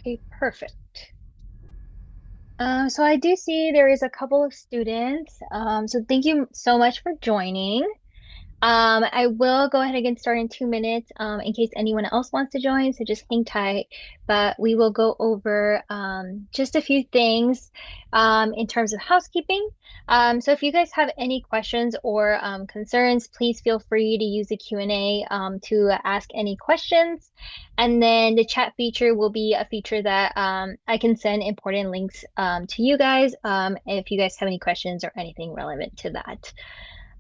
Okay, perfect. So I do see there is a couple of students. So thank you so much for joining. I will go ahead and get started in 2 minutes, in case anyone else wants to join, so just hang tight. But we will go over just a few things in terms of housekeeping. So if you guys have any questions or concerns, please feel free to use the Q&A to ask any questions. And then the chat feature will be a feature that I can send important links to you guys if you guys have any questions or anything relevant to that.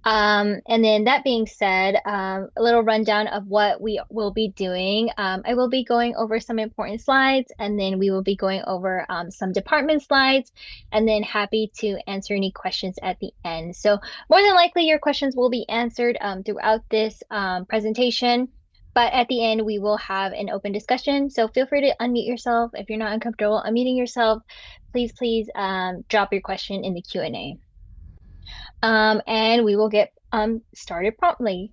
And then that being said, a little rundown of what we will be doing. I will be going over some important slides, and then we will be going over some department slides, and then happy to answer any questions at the end. So more than likely, your questions will be answered throughout this presentation. But at the end, we will have an open discussion. So feel free to unmute yourself. If you're not uncomfortable unmuting yourself, please drop your question in the Q&A. And we will get started promptly.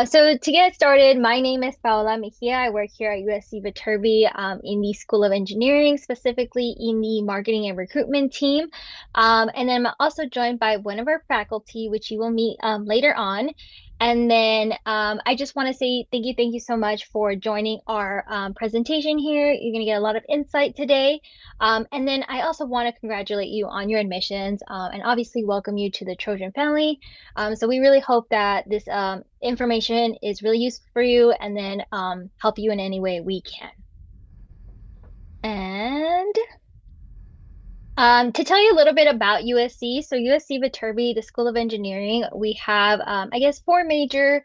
So to get started, my name is Paola Mejia. I work here at USC Viterbi in the School of Engineering, specifically in the marketing and recruitment team. And then I'm also joined by one of our faculty, which you will meet later on. And then I just want to say thank you so much for joining our presentation here. You're going to get a lot of insight today. And then I also want to congratulate you on your admissions and obviously welcome you to the Trojan family. So we really hope that this information is really useful for you and then help you in any way we can. And to tell you a little bit about USC, so USC Viterbi, the School of Engineering, we have, I guess, four major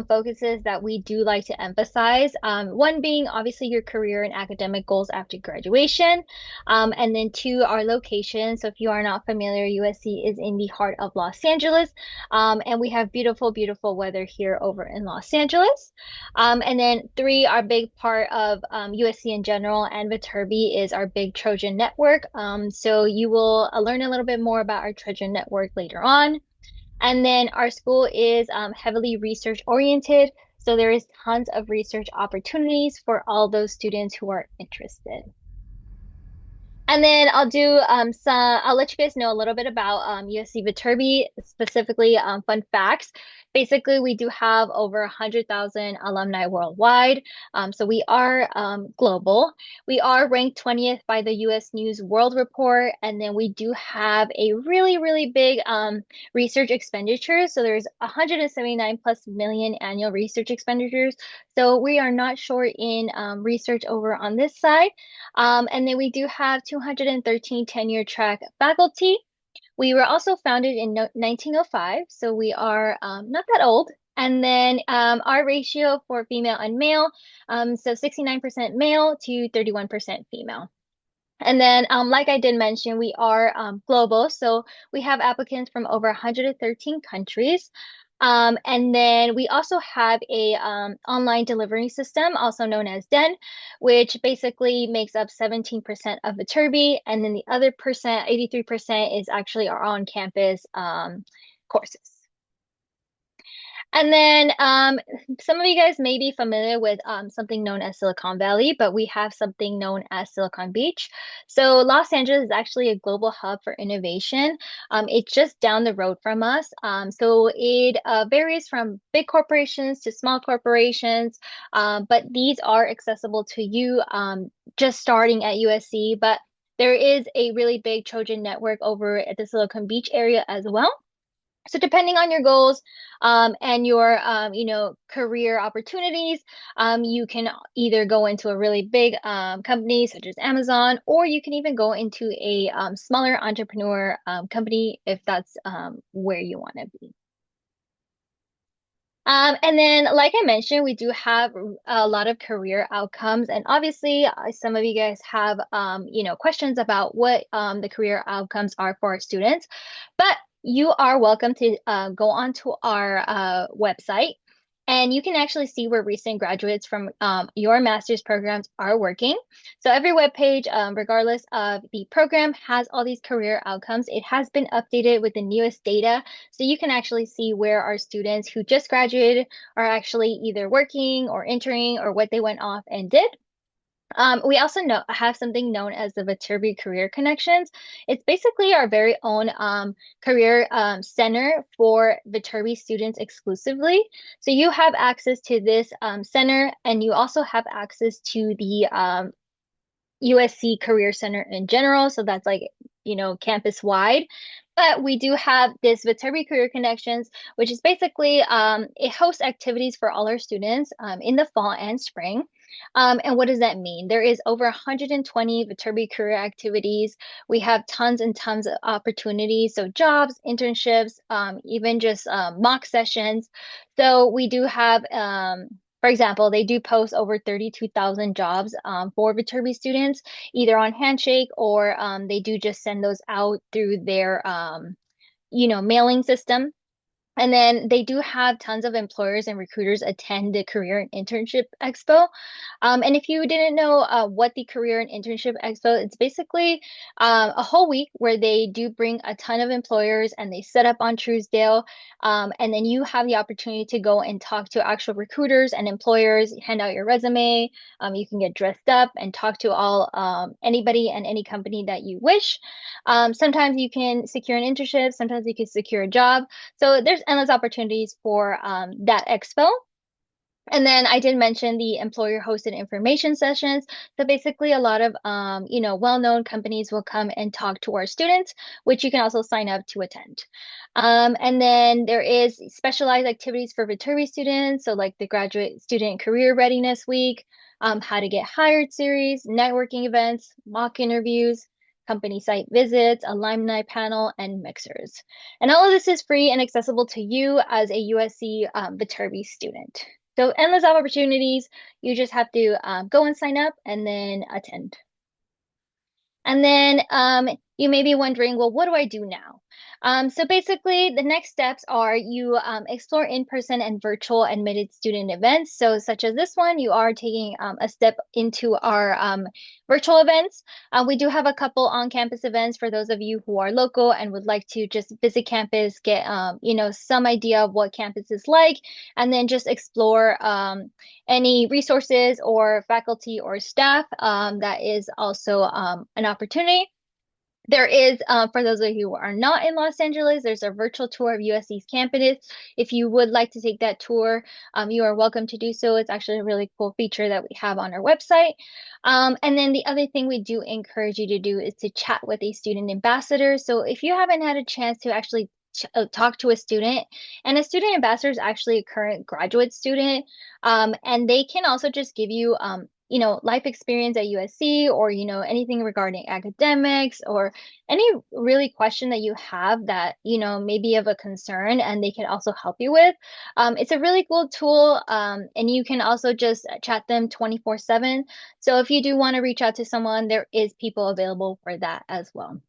focuses that we do like to emphasize. One being obviously your career and academic goals after graduation, and then two, our location. So if you are not familiar, USC is in the heart of Los Angeles, and we have beautiful, beautiful weather here over in Los Angeles. And then three, our big part of USC in general and Viterbi is our big Trojan network. So you will learn a little bit more about our Trojan network later on. And then our school is heavily research oriented. So there is tons of research opportunities for all those students who are interested. And then I'll let you guys know a little bit about USC Viterbi, specifically fun facts. Basically, we do have over 100,000 alumni worldwide. So we are global. We are ranked 20th by the US News World Report. And then we do have a really, really big research expenditure. So there's 179 plus million annual research expenditures. So we are not short in research over on this side. And then we do have 213 tenure track faculty. We were also founded in 1905, so we are not that old. And then our ratio for female and male, so 69% male to 31% female. And then, like I did mention, we are global. So we have applicants from over 113 countries. And then we also have a online delivery system, also known as DEN, which basically makes up 17% of Viterbi. And then the other percent, 83%, is actually our on-campus courses. And then some of you guys may be familiar with something known as Silicon Valley, but we have something known as Silicon Beach. So Los Angeles is actually a global hub for innovation. It's just down the road from us. So it varies from big corporations to small corporations, but these are accessible to you just starting at USC. But there is a really big Trojan network over at the Silicon Beach area as well. So depending on your goals and your career opportunities, you can either go into a really big company such as Amazon, or you can even go into a smaller entrepreneur company if that's where you want to be. And then, like I mentioned, we do have a lot of career outcomes, and obviously, some of you guys have, questions about what the career outcomes are for our students. But you are welcome to go onto our website, and you can actually see where recent graduates from your master's programs are working. So every web page, regardless of the program, has all these career outcomes. It has been updated with the newest data, so you can actually see where our students who just graduated are actually either working or entering or what they went off and did. We also have something known as the Viterbi Career Connections. It's basically our very own career center for Viterbi students exclusively. So you have access to this center, and you also have access to the USC Career Center in general. So that's like, campus wide. But we do have this Viterbi Career Connections, which is basically it hosts activities for all our students in the fall and spring. And what does that mean? There is over 120 Viterbi career activities. We have tons and tons of opportunities, so jobs, internships, even just mock sessions. So we do have for example, they do post over 32,000 jobs for Viterbi students, either on Handshake or they do just send those out through their, mailing system. And then they do have tons of employers and recruiters attend the Career and Internship Expo. And if you didn't know what the Career and Internship Expo, it's basically a whole week where they do bring a ton of employers and they set up on Truesdale. And then you have the opportunity to go and talk to actual recruiters and employers, hand out your resume. You can get dressed up and talk to all anybody and any company that you wish. Sometimes you can secure an internship, sometimes you can secure a job. So there's endless opportunities for that expo. And then I did mention the employer hosted information sessions. So basically a lot of well-known companies will come and talk to our students, which you can also sign up to attend. And then there is specialized activities for Viterbi students, so like the Graduate Student Career Readiness Week, how to get hired series, networking events, mock interviews, company site visits, alumni panel, and mixers. And all of this is free and accessible to you as a USC Viterbi student. So endless opportunities. You just have to go and sign up and then attend. And then you may be wondering, well, what do I do now? So basically, the next steps are you explore in-person and virtual admitted student events. So such as this one, you are taking a step into our virtual events. We do have a couple on-campus events for those of you who are local and would like to just visit campus, get some idea of what campus is like, and then just explore any resources or faculty or staff, that is also an opportunity. There is, for those of you who are not in Los Angeles, there's a virtual tour of USC's campus. If you would like to take that tour, you are welcome to do so. It's actually a really cool feature that we have on our website. And then the other thing we do encourage you to do is to chat with a student ambassador. So if you haven't had a chance to actually talk to a student, and a student ambassador is actually a current graduate student, and they can also just give you life experience at USC, or anything regarding academics, or any really question that you have that may be of a concern, and they can also help you with. It's a really cool tool, and you can also just chat them 24/7. So if you do want to reach out to someone, there is people available for that as well.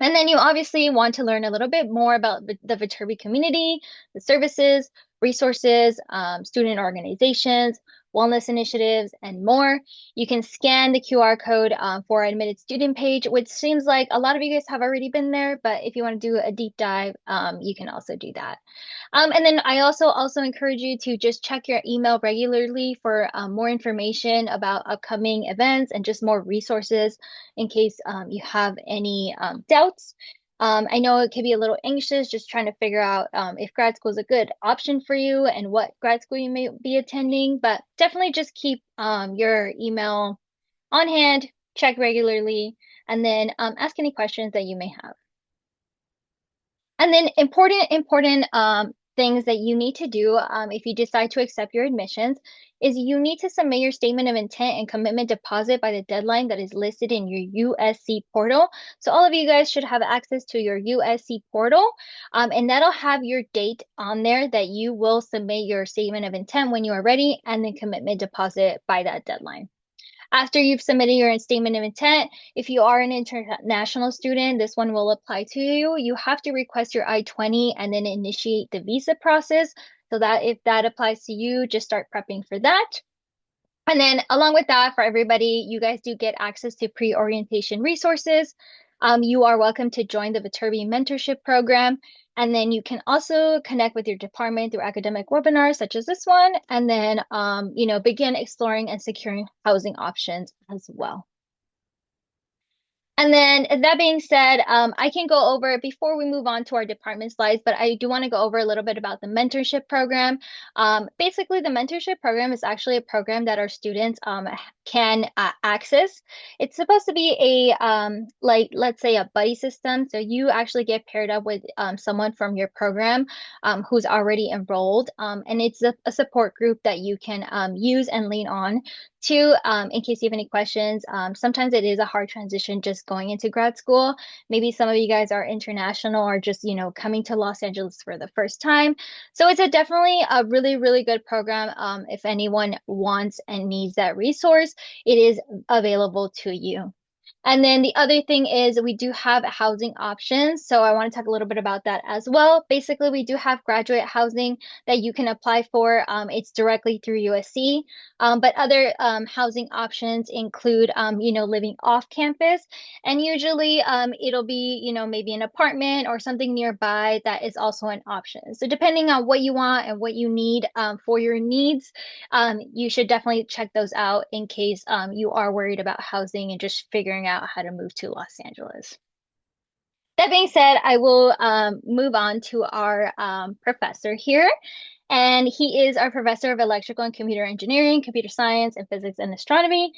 And then you obviously want to learn a little bit more about the Viterbi community, the services, resources, student organizations, wellness initiatives, and more. You can scan the QR code for our admitted student page, which seems like a lot of you guys have already been there, but if you want to do a deep dive, you can also do that. And then I also encourage you to just check your email regularly for more information about upcoming events and just more resources in case you have any doubts. I know it can be a little anxious just trying to figure out if grad school is a good option for you and what grad school you may be attending, but definitely just keep your email on hand, check regularly, and then ask any questions that you may have. And then important things that you need to do if you decide to accept your admissions is you need to submit your statement of intent and commitment deposit by the deadline that is listed in your USC portal. So all of you guys should have access to your USC portal, and that'll have your date on there that you will submit your statement of intent when you are ready, and then commitment deposit by that deadline. After you've submitted your statement of intent, if you are an international student, this one will apply to you. You have to request your I-20 and then initiate the visa process. So that if that applies to you, just start prepping for that. And then along with that, for everybody, you guys do get access to pre-orientation resources. You are welcome to join the Viterbi mentorship program. And then you can also connect with your department through academic webinars such as this one, and then begin exploring and securing housing options as well. And then that being said, I can go over before we move on to our department slides, but I do want to go over a little bit about the mentorship program. Basically, the mentorship program is actually a program that our students can access. It's supposed to be like, let's say a buddy system. So you actually get paired up with someone from your program who's already enrolled. And it's a support group that you can use and lean on to, in case you have any questions. Sometimes it is a hard transition just going into grad school. Maybe some of you guys are international or just, coming to Los Angeles for the first time. So it's definitely a really, really good program. If anyone wants and needs that resource, it is available to you. And then the other thing is we do have housing options. So I want to talk a little bit about that as well. Basically, we do have graduate housing that you can apply for. It's directly through USC. But other housing options include, living off campus. And usually it'll be, maybe an apartment or something nearby that is also an option. So depending on what you want and what you need for your needs, you should definitely check those out in case you are worried about housing and just figuring out how to move to Los Angeles. That being said, I will move on to our professor here. And he is our professor of electrical and computer engineering, computer science, and physics and astronomy.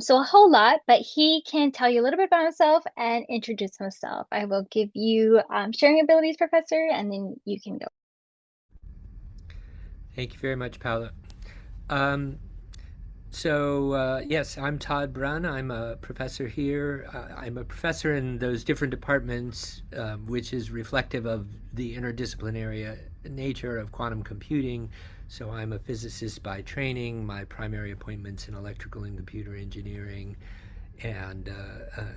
So a whole lot, but he can tell you a little bit about himself and introduce himself. I will give you sharing abilities, professor, and then you can go. Thank you very much, Paula. Yes, I'm Todd Brunn. I'm a professor here. I'm a professor in those different departments, which is reflective of the interdisciplinary nature of quantum computing. So I'm a physicist by training. My primary appointment's in electrical and computer engineering. And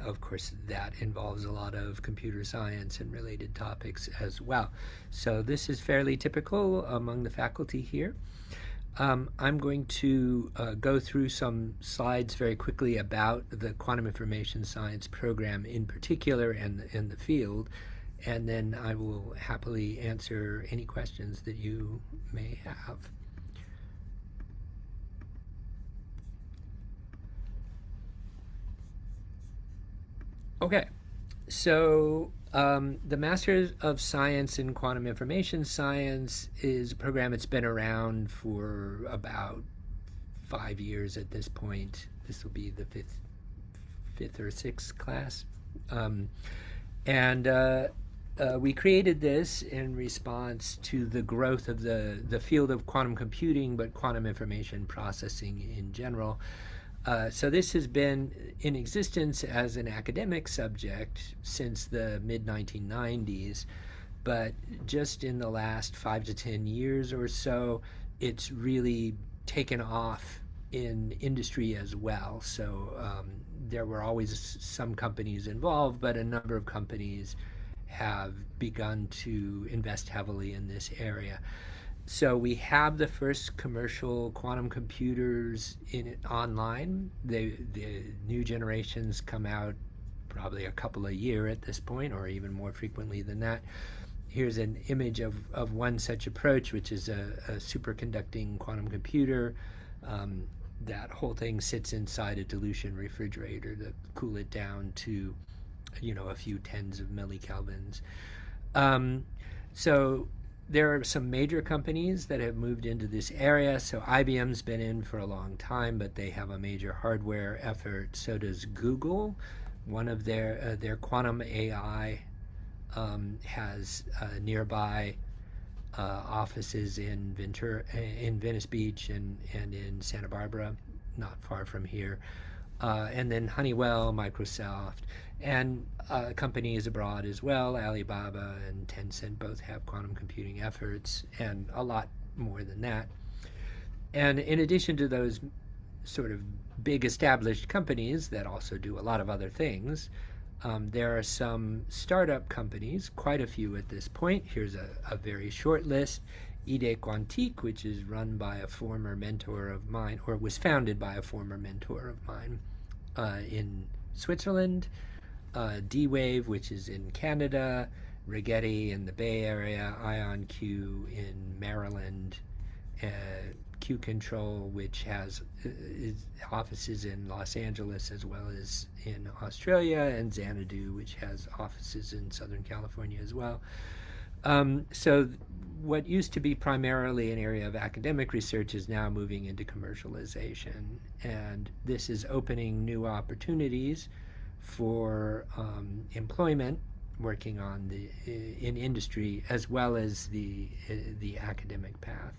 of course, that involves a lot of computer science and related topics as well. So this is fairly typical among the faculty here. I'm going to go through some slides very quickly about the quantum information science program in particular and the field, and then I will happily answer any questions that you may have. Okay, so the Master of Science in Quantum Information Science is a program that's been around for about 5 years at this point. This will be the fifth or sixth class. We created this in response to the growth of the field of quantum computing, but quantum information processing in general. So this has been in existence as an academic subject since the mid-1990s, but just in the last 5 to 10 years or so, it's really taken off in industry as well. So there were always some companies involved, but a number of companies have begun to invest heavily in this area. So we have the first commercial quantum computers online. The new generations come out probably a couple a year at this point, or even more frequently than that. Here's an image of one such approach, which is a superconducting quantum computer. That whole thing sits inside a dilution refrigerator to cool it down to, a few tens of millikelvins. So there are some major companies that have moved into this area. So IBM's been in for a long time, but they have a major hardware effort. So does Google. One of their quantum AI has nearby offices in Venice Beach and in Santa Barbara, not far from here. And then Honeywell, Microsoft, and companies abroad as well. Alibaba and Tencent both have quantum computing efforts, and a lot more than that. And in addition to those sort of big established companies that also do a lot of other things, there are some startup companies, quite a few at this point. Here's a very short list. Idée Quantique, which is run by a former mentor of mine, or was founded by a former mentor of mine in Switzerland. D-Wave, which is in Canada, Rigetti in the Bay Area, IonQ in Maryland, uh, Q Control, which has offices in Los Angeles as well as in Australia, and Xanadu, which has offices in Southern California as well. So what used to be primarily an area of academic research is now moving into commercialization, and this is opening new opportunities for employment working on in industry as well as the academic path.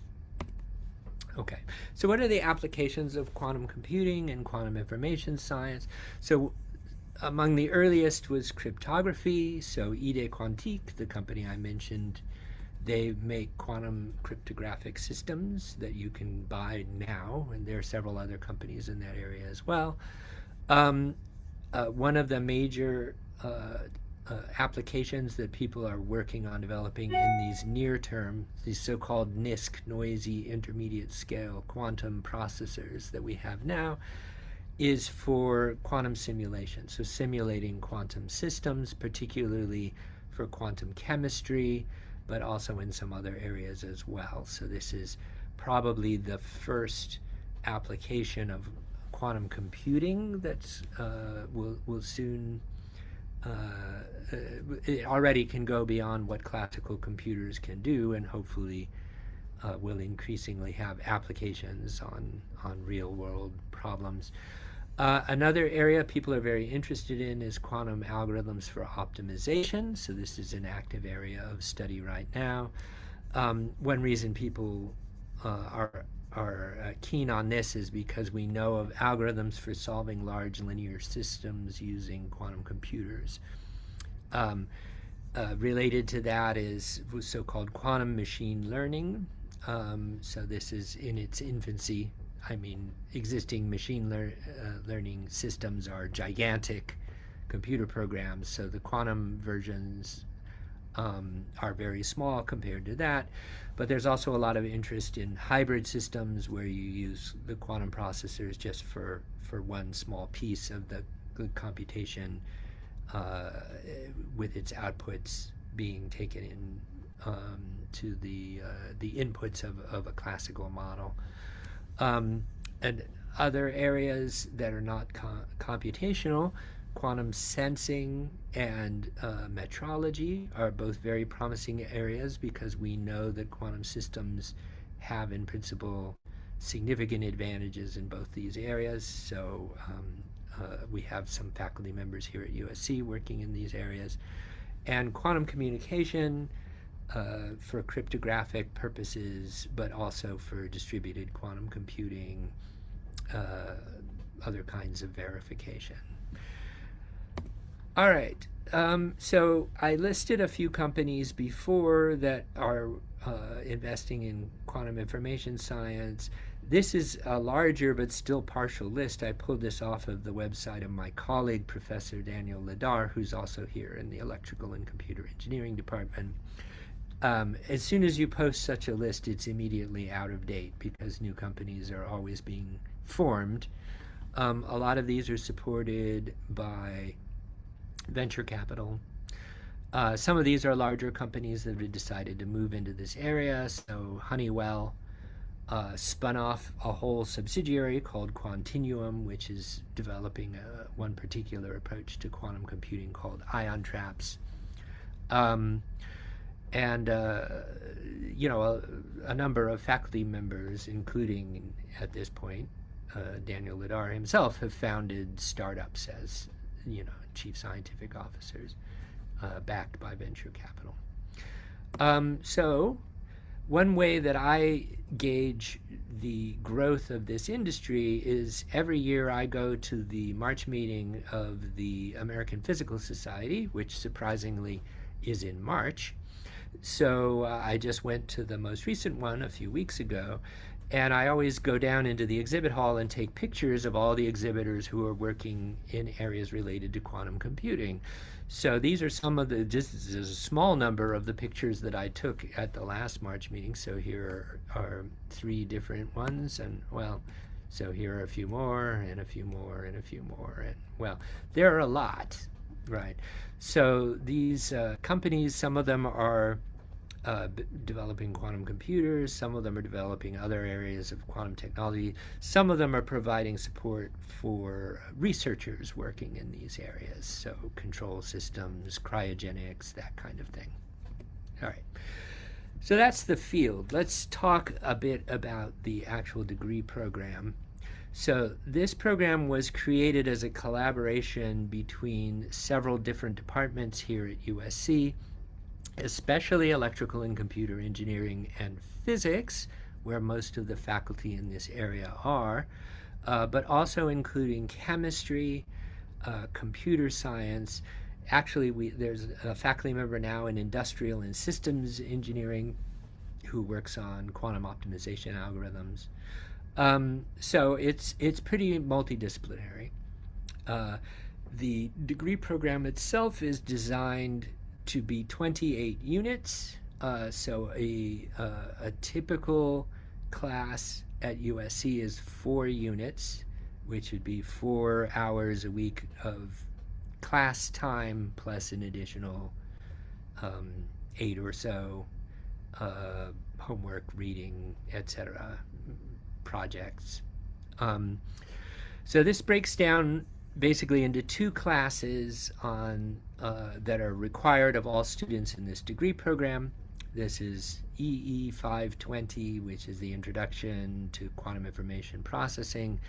Okay, so what are the applications of quantum computing and quantum information science? So among the earliest was cryptography. So Ide Quantique, the company I mentioned, they make quantum cryptographic systems that you can buy now, and there are several other companies in that area as well. One of the major applications that people are working on developing in these near term, these so-called NISQ, noisy intermediate scale quantum processors that we have now, is for quantum simulation. So simulating quantum systems, particularly for quantum chemistry, but also in some other areas as well. So this is probably the first application of quantum computing that's will soon it already can go beyond what classical computers can do, and hopefully will increasingly have applications on real world problems. Another area people are very interested in is quantum algorithms for optimization. So this is an active area of study right now. One reason people are keen on this is because we know of algorithms for solving large linear systems using quantum computers. Related to that is so-called quantum machine learning. So this is in its infancy. I mean, existing machine learning systems are gigantic computer programs, so the quantum versions are very small compared to that. But there's also a lot of interest in hybrid systems where you use the quantum processors just for one small piece of the computation, with its outputs being taken in to the inputs of a classical model. And other areas that are not computational, quantum sensing and metrology are both very promising areas because we know that quantum systems have, in principle, significant advantages in both these areas. So we have some faculty members here at USC working in these areas. And quantum communication, for cryptographic purposes, but also for distributed quantum computing, other kinds of verification. All right, so I listed a few companies before that are investing in quantum information science. This is a larger but still partial list. I pulled this off of the website of my colleague, Professor Daniel Ladar, who's also here in the Electrical and Computer Engineering Department. As soon as you post such a list, it's immediately out of date because new companies are always being formed. A lot of these are supported by venture capital. Some of these are larger companies that have decided to move into this area. So Honeywell spun off a whole subsidiary called Quantinuum, which is developing one particular approach to quantum computing called ion traps. And a number of faculty members, including at this point Daniel Ladar himself, have founded startups as chief scientific officers, backed by venture capital. So one way that I gauge the growth of this industry is every year I go to the March meeting of the American Physical Society, which surprisingly is in March. So I just went to the most recent one a few weeks ago, and I always go down into the exhibit hall and take pictures of all the exhibitors who are working in areas related to quantum computing. So these are some of just a small number of the pictures that I took at the last March meeting. So here are 3 different ones, and so here are a few more, and a few more, and a few more, and there are a lot. Right. So these companies, some of them are developing quantum computers, some of them are developing other areas of quantum technology, some of them are providing support for researchers working in these areas, so control systems, cryogenics, that kind of thing. All right. So that's the field. Let's talk a bit about the actual degree program. So this program was created as a collaboration between several different departments here at USC, especially electrical and computer engineering and physics, where most of the faculty in this area are, but also including chemistry, computer science. Actually, there's a faculty member now in industrial and systems engineering who works on quantum optimization algorithms. So it's pretty multidisciplinary. Uh, the degree program itself is designed to be 28 units. So a typical class at USC is 4 units, which would be 4 hours a week of class time plus an additional 8 or so homework, reading, etc. projects. So this breaks down basically into 2 classes that are required of all students in this degree program. This is EE 520, which is the Introduction to Quantum Information Processing,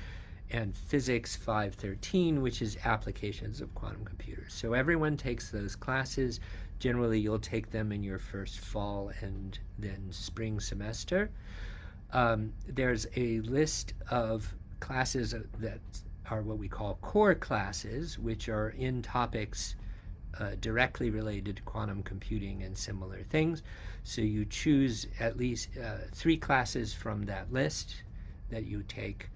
and Physics 513, which is Applications of Quantum Computers. So everyone takes those classes. Generally, you'll take them in your first fall and then spring semester. There's a list of classes that are what we call core classes, which are in topics directly related to quantum computing and similar things. So you choose at least 3 classes from that list that you take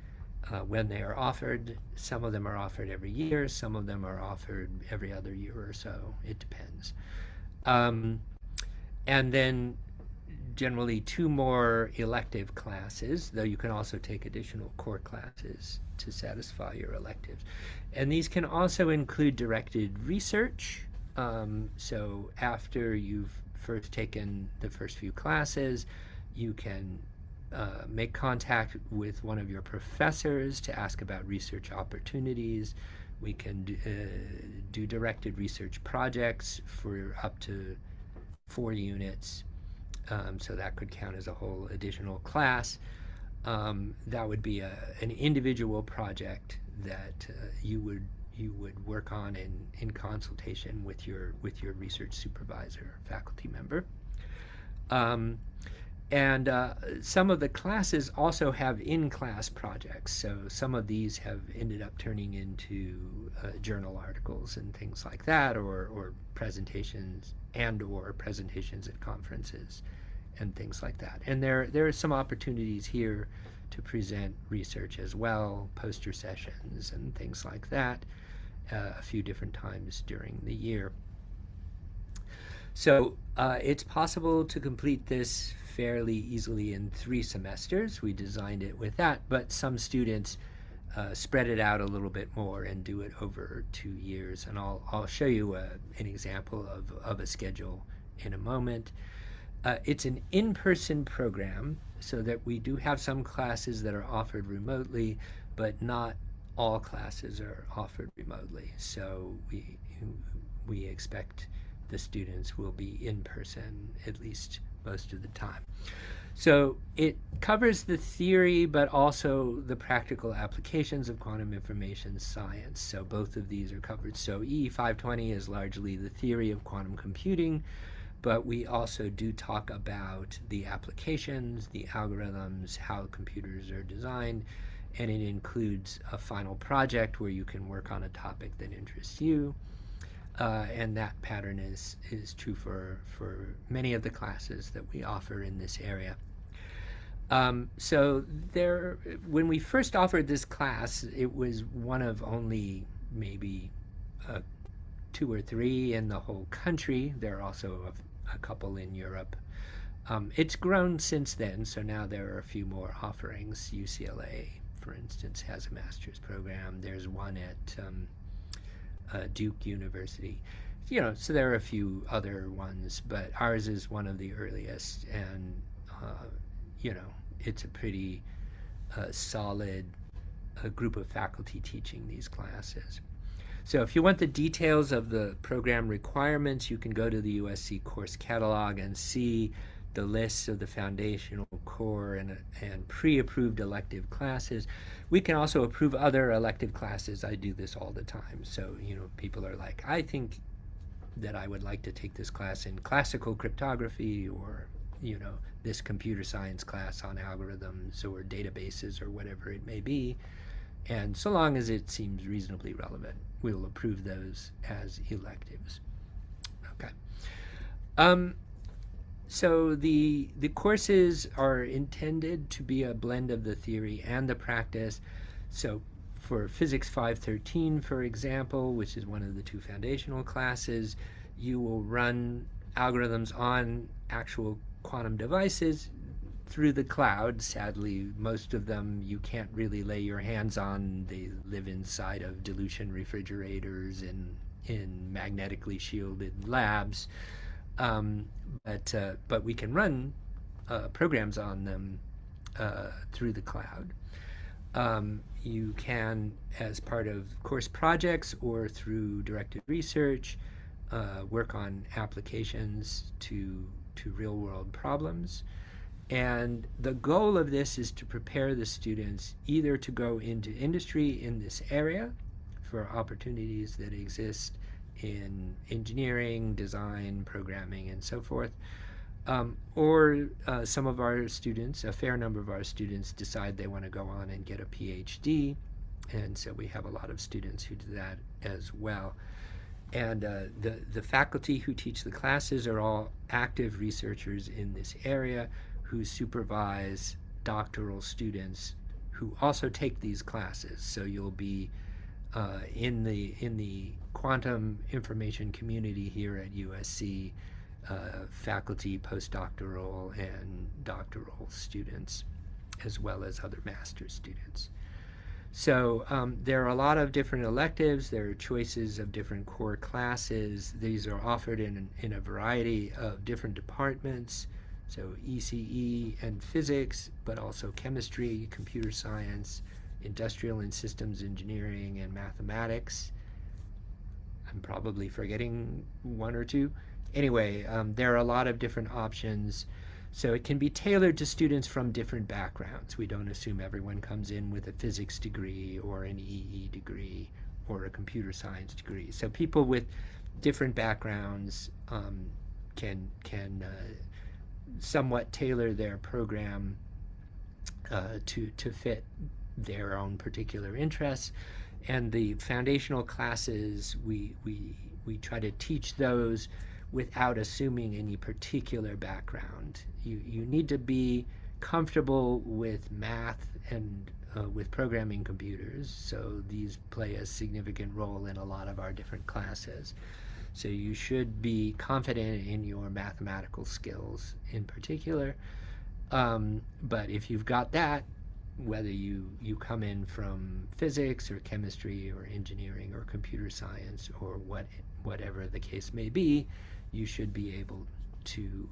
when they are offered. Some of them are offered every year, some of them are offered every other year or so. It depends. And then generally 2 more elective classes, though you can also take additional core classes to satisfy your electives. And these can also include directed research. So after you've first taken the first few classes, you can make contact with one of your professors to ask about research opportunities. We can do directed research projects for up to 4 units. So that could count as a whole additional class. That would be an individual project that you would work on in consultation with your research supervisor, faculty member. And some of the classes also have in-class projects. So some of these have ended up turning into journal articles and things like that, or presentations or presentations at conferences and things like that. And there are some opportunities here to present research as well, poster sessions and things like that, a few different times during the year. So it's possible to complete this fairly easily in 3 semesters. We designed it with that, but some students spread it out a little bit more and do it over 2 years. And I'll show you an example of a schedule in a moment. It's an in-person program, so that we do have some classes that are offered remotely, but not all classes are offered remotely. So we expect the students will be in person at least most of the time. So it covers the theory, but also the practical applications of quantum information science. So both of these are covered. So EE 520 is largely the theory of quantum computing, but we also do talk about the applications, the algorithms, how computers are designed, and it includes a final project where you can work on a topic that interests you. And that pattern is true for many of the classes that we offer in this area. So when we first offered this class, it was one of only maybe 2 or 3 in the whole country. There are also a couple in Europe. It's grown since then, so now there are a few more offerings. UCLA, for instance, has a master's program. There's one at Duke University. So there are a few other ones, but ours is one of the earliest, and uh, it's a pretty solid group of faculty teaching these classes. So if you want the details of the program requirements, you can go to the USC course catalog and see the lists of the foundational, core, and pre-approved elective classes. We can also approve other elective classes. I do this all the time. So, people are like, I think that I would like to take this class in classical cryptography, or, this computer science class on algorithms or databases or whatever it may be. And so long as it seems reasonably relevant, we'll approve those as electives. Okay. So the courses are intended to be a blend of the theory and the practice. So for Physics 513, for example, which is one of the two foundational classes, you will run algorithms on actual quantum devices through the cloud. Sadly, most of them you can't really lay your hands on. They live inside of dilution refrigerators and in magnetically shielded labs. But we can run programs on them through the cloud. You can, as part of course projects or through directed research, work on applications to real-world problems. And the goal of this is to prepare the students either to go into industry in this area for opportunities that exist in engineering, design, programming, and so forth. Or some of our students, a fair number of our students, decide they want to go on and get a PhD. And so we have a lot of students who do that as well. And the faculty who teach the classes are all active researchers in this area who supervise doctoral students who also take these classes. So you'll be in the quantum information community here at USC, faculty, postdoctoral, and doctoral students, as well as other master's students. So there are a lot of different electives. There are choices of different core classes. These are offered in a variety of different departments. So ECE and physics, but also chemistry, computer science, industrial and systems engineering, and mathematics. I'm probably forgetting one or two. Anyway, there are a lot of different options. So it can be tailored to students from different backgrounds. We don't assume everyone comes in with a physics degree or an EE degree or a computer science degree. So people with different backgrounds can somewhat tailor their program to fit their own particular interests. And the foundational classes, we try to teach those without assuming any particular background. You need to be comfortable with math and with programming computers, so these play a significant role in a lot of our different classes. So you should be confident in your mathematical skills in particular. But if you've got that, whether you come in from physics or chemistry or engineering or computer science or whatever the case may be, you should be able to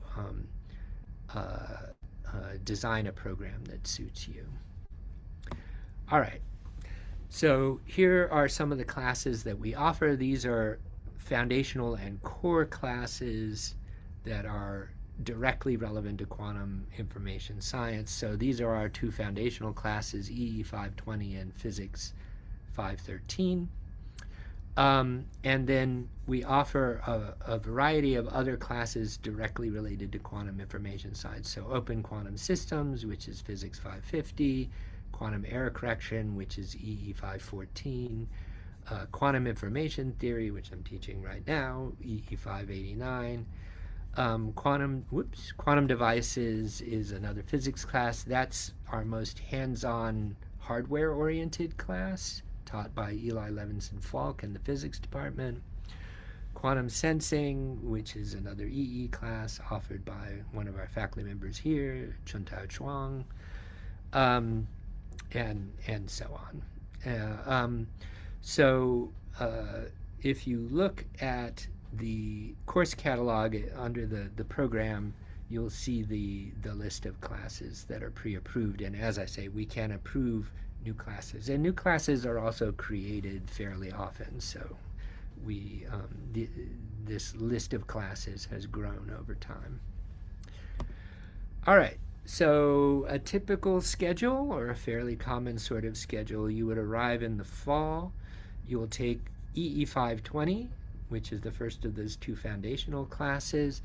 design a program that suits you. All right. So here are some of the classes that we offer. These are foundational and core classes that are directly relevant to quantum information science. So these are our two foundational classes, EE 520 and Physics 513. And then we offer a variety of other classes directly related to quantum information science. So open quantum systems, which is Physics 550, quantum error correction, which is EE 514, quantum information theory, which I'm teaching right now, EE 589. Quantum devices is another physics class. That's our most hands-on hardware-oriented class, taught by Eli Levinson-Falk in the physics department. Quantum sensing, which is another EE class offered by one of our faculty members here, Chuntao Chuang, and so on. if you look at the course catalog under the program, you'll see the list of classes that are pre-approved. And as I say, we can approve new classes. And new classes are also created fairly often. So we this list of classes has grown over time. All right. So a typical schedule, or a fairly common sort of schedule, you would arrive in the fall. You will take EE 520, which is the first of those two foundational classes,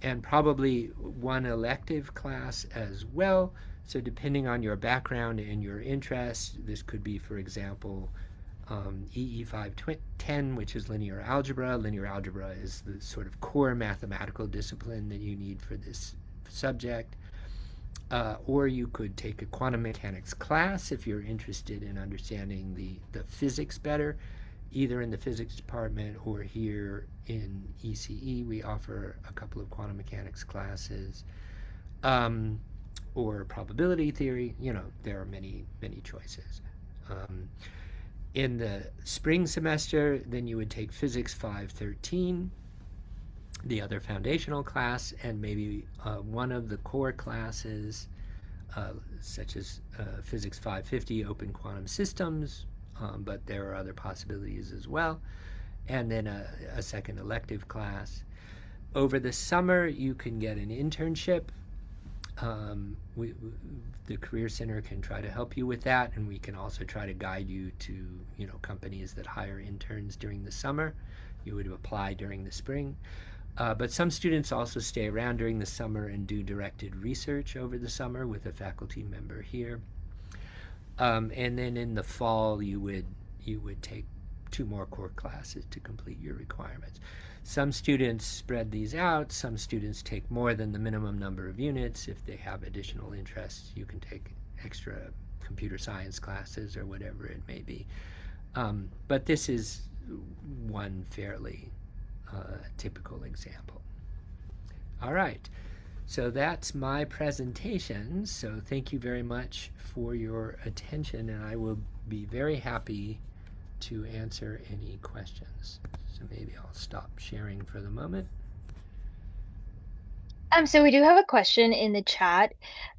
and probably one elective class as well. So depending on your background and your interests, this could be, for example, EE 510, which is linear algebra. Linear algebra is the sort of core mathematical discipline that you need for this subject. Or you could take a quantum mechanics class if you're interested in understanding the physics better, either in the physics department or here in ECE. We offer a couple of quantum mechanics classes, or probability theory. There are many, many choices. In the spring semester, then you would take Physics 513, the other foundational class, and maybe one of the core classes, such as Physics 550, Open Quantum Systems, but there are other possibilities as well, and then a second elective class. Over the summer, you can get an internship. The Career Center can try to help you with that, and we can also try to guide you to companies that hire interns during the summer. You would apply during the spring. But some students also stay around during the summer and do directed research over the summer with a faculty member here. And then in the fall, you would take 2 more core classes to complete your requirements. Some students spread these out. Some students take more than the minimum number of units. If they have additional interests, you can take extra computer science classes or whatever it may be. But this is one fairly typical example. All right, so that's my presentation. So thank you very much for your attention, and I will be very happy to answer any questions. So maybe I'll stop sharing for the moment. So we do have a question in the chat.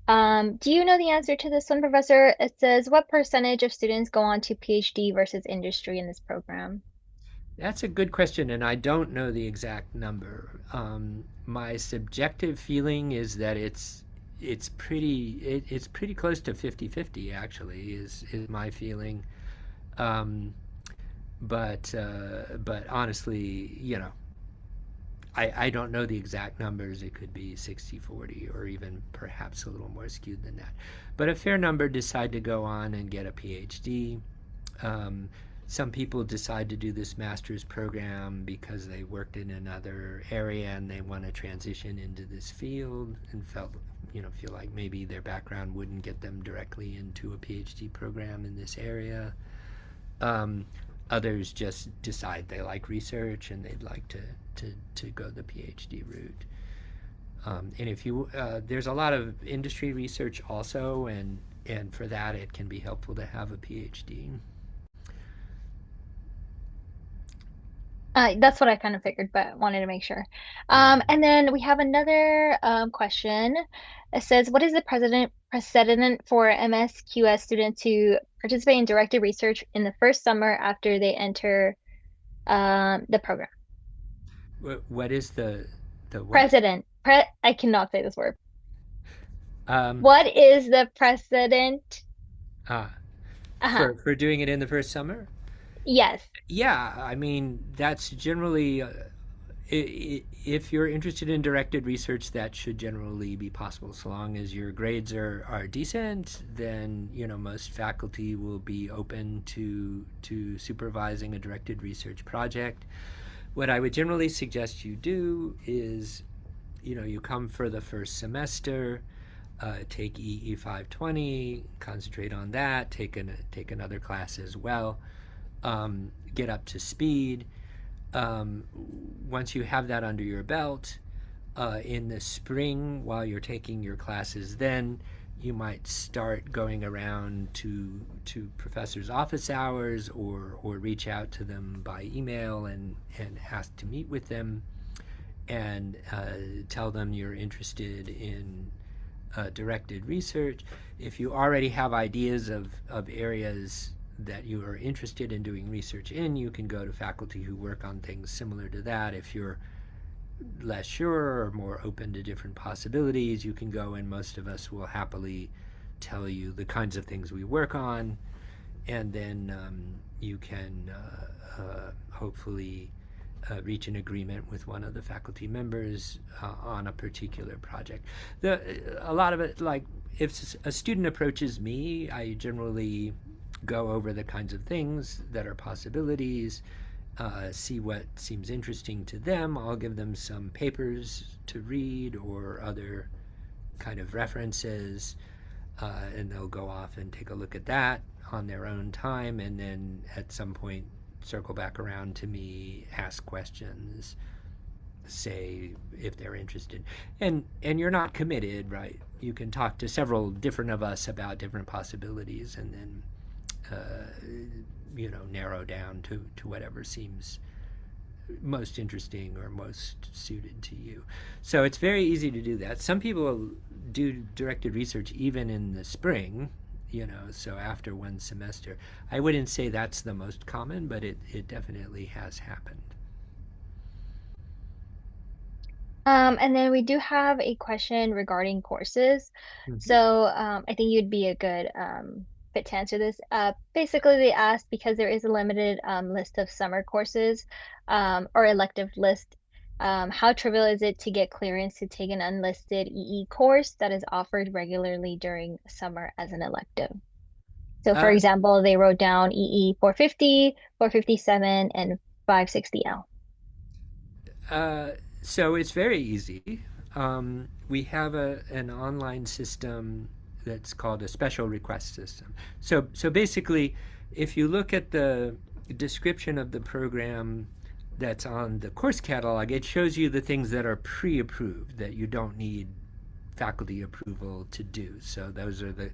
Do you know the answer to this one, Professor? It says, what percentage of students go on to PhD versus industry in this program? That's a good question, and I don't know the exact number. My subjective feeling is that it's pretty close to 50-50, actually, is my feeling. But honestly, I don't know the exact numbers. It could be 60-40 or even perhaps a little more skewed than that. But a fair number decide to go on and get a PhD. Some people decide to do this master's program because they worked in another area and they want to transition into this field and feel like maybe their background wouldn't get them directly into a PhD program in this area. Others just decide they like research and they'd like to go the PhD route. And if you there's a lot of industry research also, and for that it can be helpful to have a PhD. That's what I kind of figured, but wanted to make sure. Yeah. And then we have another question. It says, what is the precedent for MSQS students to participate in directed research in the first summer after they enter the program? What is the what? Precedent. I cannot say this word. Um, What is the precedent? ah, Uh-huh. for doing it in the first summer? Yes. Yeah, I mean that's generally if you're interested in directed research, that should generally be possible. So long as your grades are decent, then most faculty will be open to supervising a directed research project. What I would generally suggest you do is, you come for the first semester, take EE 520, concentrate on that, take another class as well, get up to speed. Once you have that under your belt, in the spring, while you're taking your classes, then you might start going around to professors' office hours, or reach out to them by email and ask to meet with them, and tell them you're interested in directed research. If you already have ideas of areas that you are interested in doing research in, you can go to faculty who work on things similar to that. If you're less sure or more open to different possibilities, you can go, and most of us will happily tell you the kinds of things we work on, and then you can hopefully reach an agreement with one of the faculty members on a particular project. A lot of it, like if a student approaches me, I generally go over the kinds of things that are possibilities, see what seems interesting to them. I'll give them some papers to read or other kind of references, and they'll go off and take a look at that on their own time, and then at some point circle back around to me, ask questions, say if they're interested. And you're not committed, right? You can talk to several different of us about different possibilities, and then narrow down to whatever seems most interesting or most suited to you. So it's very easy to do that. Some people do directed research even in the spring, so after one semester. I wouldn't say that's the most common, but it definitely has happened. And then we do have a question regarding courses. Mm-hmm. So I think you'd be a good fit to answer this. Basically, they asked because there is a limited list of summer courses or elective list. How trivial is it to get clearance to take an unlisted EE course that is offered regularly during summer as an elective? So, for Uh, example, they wrote down EE 450, 457, and 560L. uh, so it's very easy. We have an online system that's called a special request system. So basically, if you look at the description of the program that's on the course catalog, it shows you the things that are pre-approved that you don't need faculty approval to do. So those are the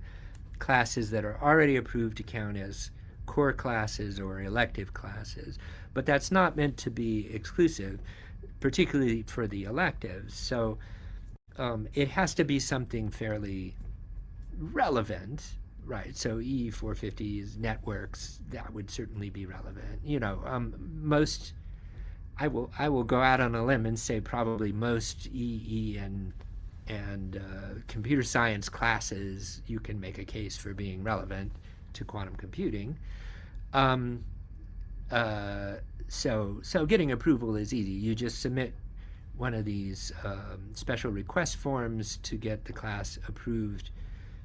classes that are already approved to count as core classes or elective classes. But that's not meant to be exclusive, particularly for the electives. So it has to be something fairly relevant, right? So E450 is networks, that would certainly be relevant. Most I will go out on a limb and say probably most EE and computer science classes you can make a case for being relevant to quantum computing. Um, so getting approval is easy. You just submit one of these special request forms to get the class approved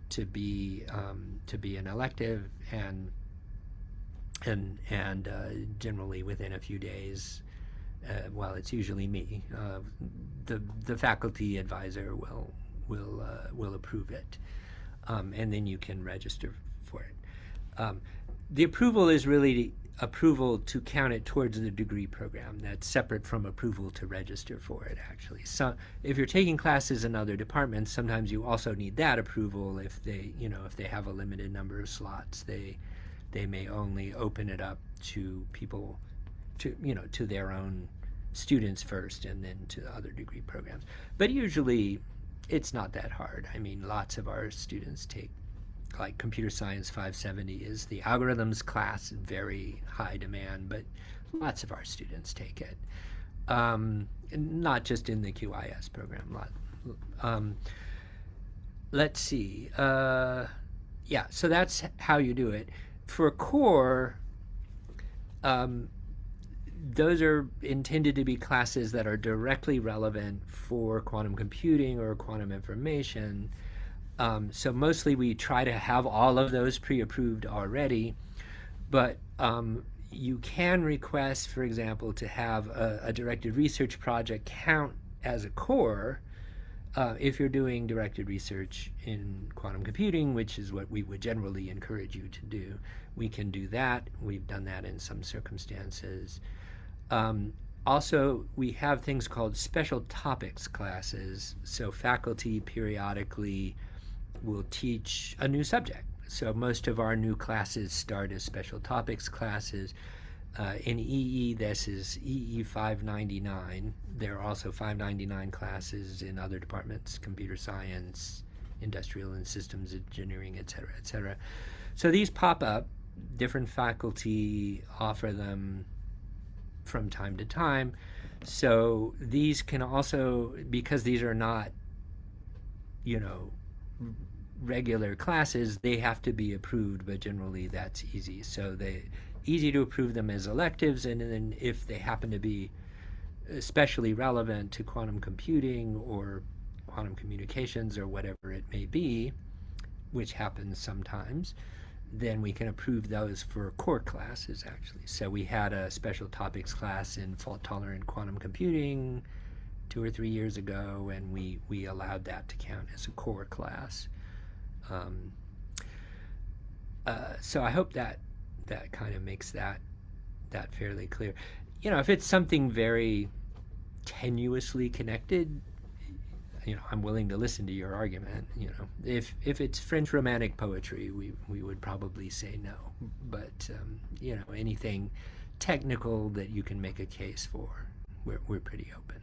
to be an elective, and generally within a few days, well, it's usually me, the faculty advisor will approve it, and then you can register for it. The approval is really approval to count it towards the degree program. That's separate from approval to register for it, actually. So if you're taking classes in other departments, sometimes you also need that approval. If they have a limited number of slots, they may only open it up to people, to their own students first, and then to other degree programs. But usually it's not that hard. I mean, lots of our students take, like Computer Science 570 is the algorithms class, very high demand, but lots of our students take it. Not just in the QIS program. Let's see. Yeah, so that's how you do it. For core, those are intended to be classes that are directly relevant for quantum computing or quantum information. So mostly we try to have all of those pre-approved already, but you can request, for example, to have a directed research project count as a core if you're doing directed research in quantum computing, which is what we would generally encourage you to do. We can do that. We've done that in some circumstances. Also, we have things called special topics classes. So faculty periodically will teach a new subject. So most of our new classes start as special topics classes. In EE, this is EE 599. There are also 599 classes in other departments, computer science, industrial and systems engineering, et cetera, et cetera. So these pop up. Different faculty offer them from time to time. So these can also, because these are not, you know, regular classes, they have to be approved, but generally that's easy. So they easy to approve them as electives, and then if they happen to be especially relevant to quantum computing or quantum communications or whatever it may be, which happens sometimes, then we can approve those for core classes actually. So we had a special topics class in fault tolerant quantum computing 2 or 3 years ago, and we allowed that to count as a core class. Um, so I hope that kind of makes that fairly clear. You know, if it's something very tenuously connected, you know, I'm willing to listen to your argument. You know, if it's French Romantic poetry, we would probably say no. But you know, anything technical that you can make a case for, we're pretty open.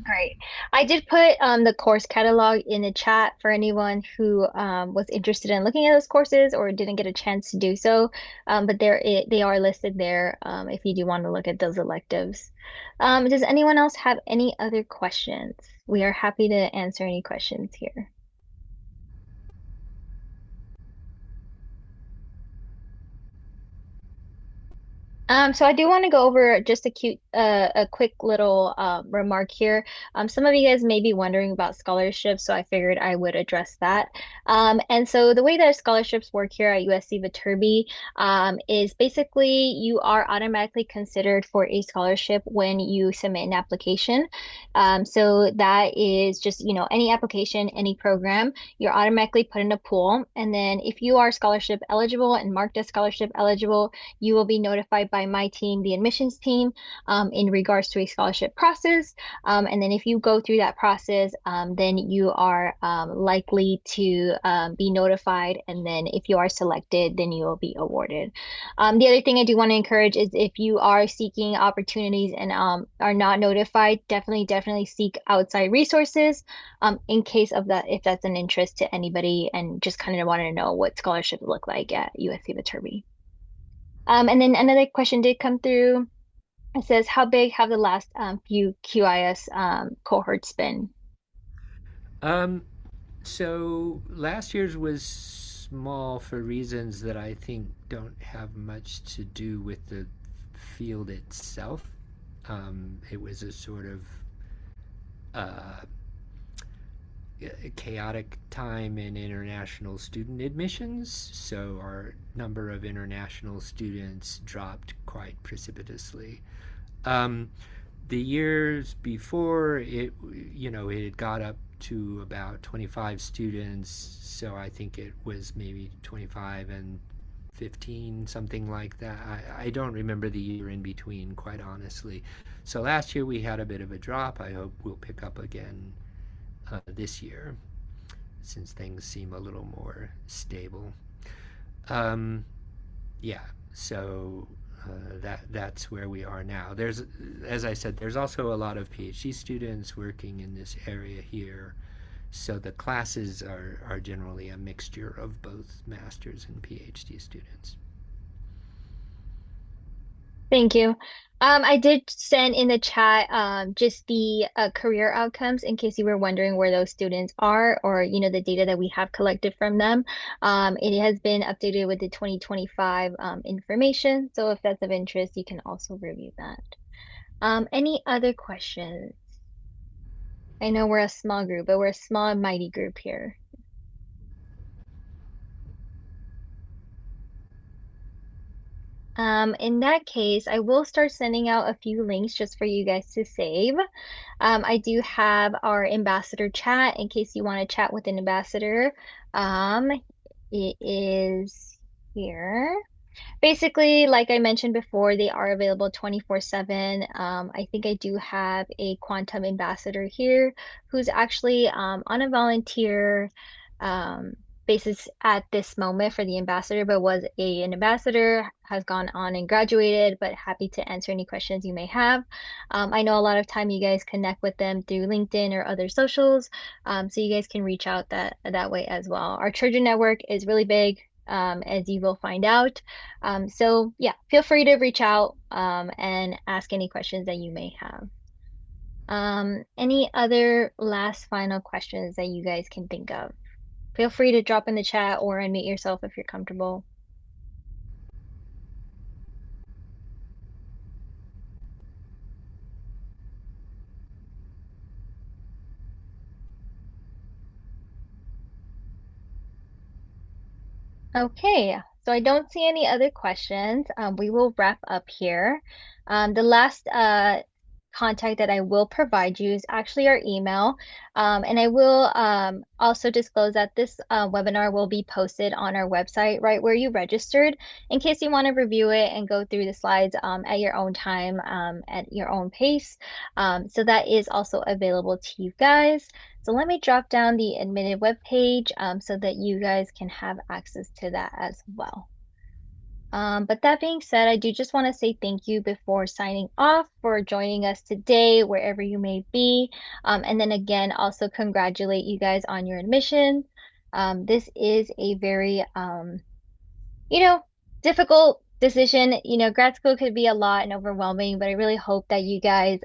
Great. I did put the course catalog in the chat for anyone who was interested in looking at those courses or didn't get a chance to do so. But they are listed there if you do want to look at those electives. Does anyone else have any other questions? We are happy to answer any questions here. So I do want to go over just a quick little remark here. Some of you guys may be wondering about scholarships, so I figured I would address that. And so the way that scholarships work here at USC Viterbi is basically you are automatically considered for a scholarship when you submit an application. So that is just, you know, any application, any program, you're automatically put in a pool. And then if you are scholarship eligible and marked as scholarship eligible, you will be notified by my team, the admissions team, in regards to a scholarship process. And then if you go through that process, then you are likely to be notified. And then if you are selected, then you will be awarded. The other thing I do want to encourage is if you are seeking opportunities and are not notified, definitely seek outside resources in case of that, if that's an interest to anybody and just kind of wanted to know what scholarships look like at USC Viterbi. And then another question did come through. It says, how big have the last few QIS cohorts been? Um, so last year's was small for reasons that I think don't have much to do with the field itself. It was a sort of uh, chaotic time in international student admissions, so our number of international students dropped quite precipitously. Um, the years before, it had got up to about 25 students, so I think it was maybe 25 and 15, something like that. I don't remember the year in between, quite honestly. So last year we had a bit of a drop. I hope we'll pick up again this year, since things seem a little more stable. Um, yeah, so that's where we are now. There's, as I said, there's also a lot of PhD students working in this area here, so the classes are generally a mixture of both master's and PhD students. Thank you. I did send in the chat just the career outcomes in case you were wondering where those students are or, you know, the data that we have collected from them. It has been updated with the 2025 information. So if that's of interest, you can also review that. Any other questions? I know we're a small group, but we're a small and mighty group here. In that case, I will start sending out a few links just for you guys to save. I do have our ambassador chat in case you want to chat with an ambassador. Um, it is here. Basically, like I mentioned before, they are available 24/7. I think I do have a Quantum ambassador here who's actually on a volunteer um, basis at this moment for the ambassador, but was an ambassador, has gone on and graduated, but happy to answer any questions you may have. I know a lot of time you guys connect with them through LinkedIn or other socials, so you guys can reach out that way as well. Our Trojan network is really big, as you will find out. So yeah, feel free to reach out and ask any questions that you may have. Any other last final questions that you guys can think of? Feel free to drop in the chat or unmute yourself if you're comfortable. Okay, so I don't see any other questions. We will wrap up here. The last contact that I will provide you is actually our email. And I will also disclose that this webinar will be posted on our website right where you registered in case you want to review it and go through the slides at your own time, at your own pace. So that is also available to you guys. So let me drop down the admitted web page so that you guys can have access to that as well. But that being said, I do just want to say thank you before signing off for joining us today, wherever you may be. And then again, also congratulate you guys on your admission. This is a very, you know, difficult decision. Grad school could be a lot and overwhelming, but I really hope that you guys,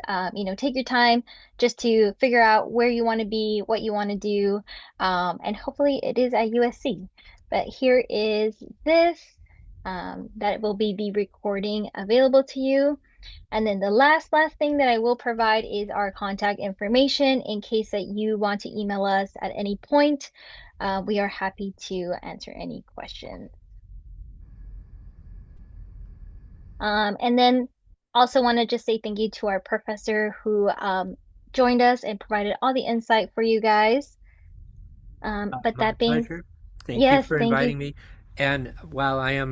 take your time just to figure out where you want to be, what you want to do, and hopefully it is at USC. But here is this, that will be the recording available to you. And then the last thing that I will provide is our contact information in case that you want to email us at any point. We are happy to answer any questions. And then also want to just say thank you to our professor who joined us and provided all the insight for you guys. But My that being, pleasure. Thank you yes, for thank you. inviting me. And while I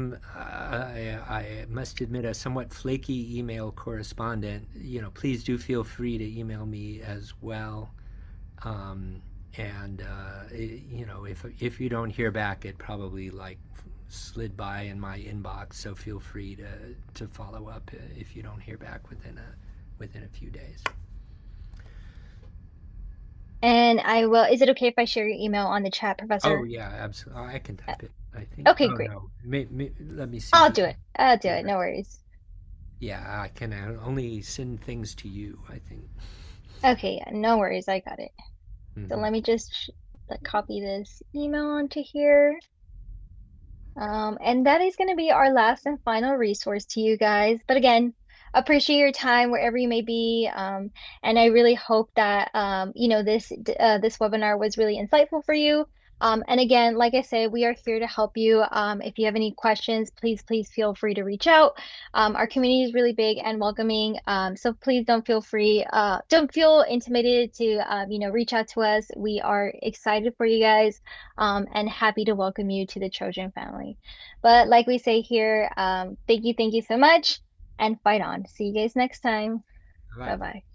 must admit, a somewhat flaky email correspondent, please do feel free to email me as well. Um, and if you don't hear back, it probably like slid by in my inbox. So feel free to follow up if you don't hear back within a few days. And I will, is it okay if I share your email on the chat, Oh Professor? yeah, absolutely. I can Uh, type it. I think. Okay, Oh great. no. Let me I'll see. do it. I'll do it. Yeah. No worries. Yeah, I can only send things to you, I think. Okay, yeah, no worries. I got it. So Hmm. let me just like, copy this email onto here. And that is going to be our last and final resource to you guys. But again, appreciate your time wherever you may be. And I really hope that this webinar was really insightful for you. And again, like I said, we are here to help you. If you have any questions, please feel free to reach out. Our community is really big and welcoming. So please don't feel intimidated to reach out to us. We are excited for you guys, and happy to welcome you to the Trojan family. But like we say here, thank you so much, and fight on. See you guys next time. Bye Bye. bye.